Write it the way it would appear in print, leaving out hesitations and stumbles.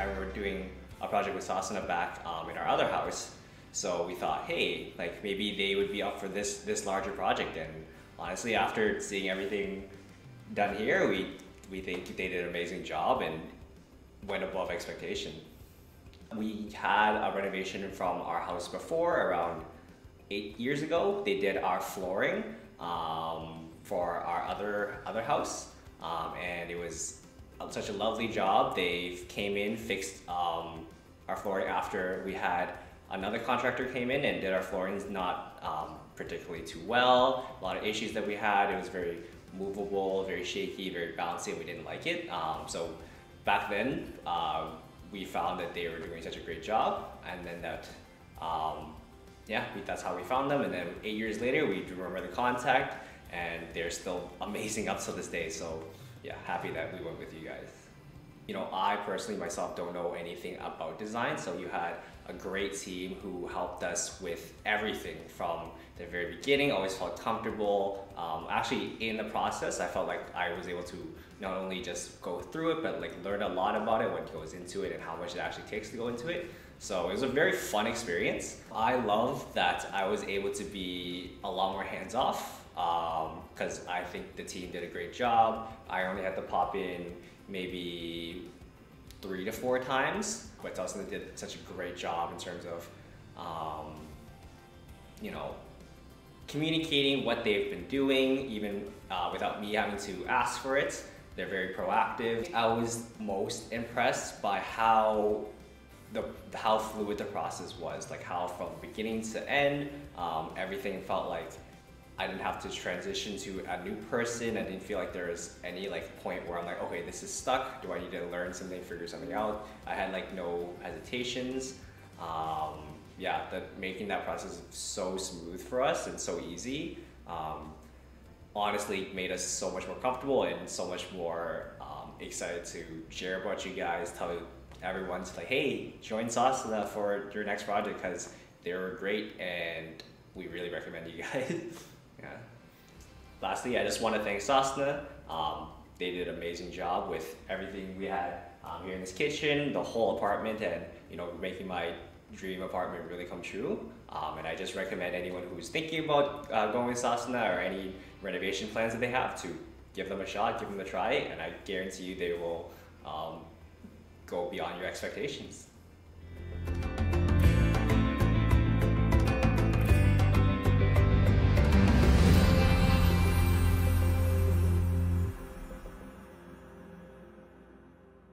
I remember doing a project with Sosna back in our other house. So we thought, hey, like maybe they would be up for this larger project. And honestly, after seeing everything done here, we think they did an amazing job and went above expectation. We had a renovation from our house before, around 8 years ago. They did our flooring for our other house, and it was such a lovely job. They came in, fixed our flooring after we had another contractor came in and did our flooring not particularly too well. A lot of issues that we had. It was very movable, very shaky, very bouncy, and we didn't like it. So back then, we found that they were doing such a great job, and then that, that's how we found them. And then 8 years later, we remember the contact, and they're still amazing up to this day. So yeah, happy that we went with you guys. You know, I personally myself don't know anything about design, so you had a great team who helped us with everything from the very beginning. Always felt comfortable. Actually, in the process, I felt like I was able to not only just go through it, but like learn a lot about it, what goes into it, and how much it actually takes to go into it. So it was a very fun experience. I love that I was able to be a lot more hands-off because I think the team did a great job. I only had to pop in maybe 3 to 4 times, but Sosna did such a great job in terms of, you know, communicating what they've been doing, even without me having to ask for it. They're very proactive. I was most impressed by how fluid the process was, like how from beginning to end, everything felt like I didn't have to transition to a new person. I didn't feel like there was any like point where I'm like, okay, this is stuck. Do I need to learn something, figure something out? I had like no hesitations. Making that process so smooth for us and so easy, honestly made us so much more comfortable and so much more excited to share about you guys, tell everyone to like, hey, join Sosna for your next project because they were great and we really recommend you guys. Yeah. Lastly, I just want to thank Sosna. They did an amazing job with everything we had here in this kitchen, the whole apartment, and you know, making my dream apartment really come true. And I just recommend anyone who's thinking about going with Sosna or any renovation plans that they have to give them a shot, give them a try, and I guarantee you they will go beyond your expectations.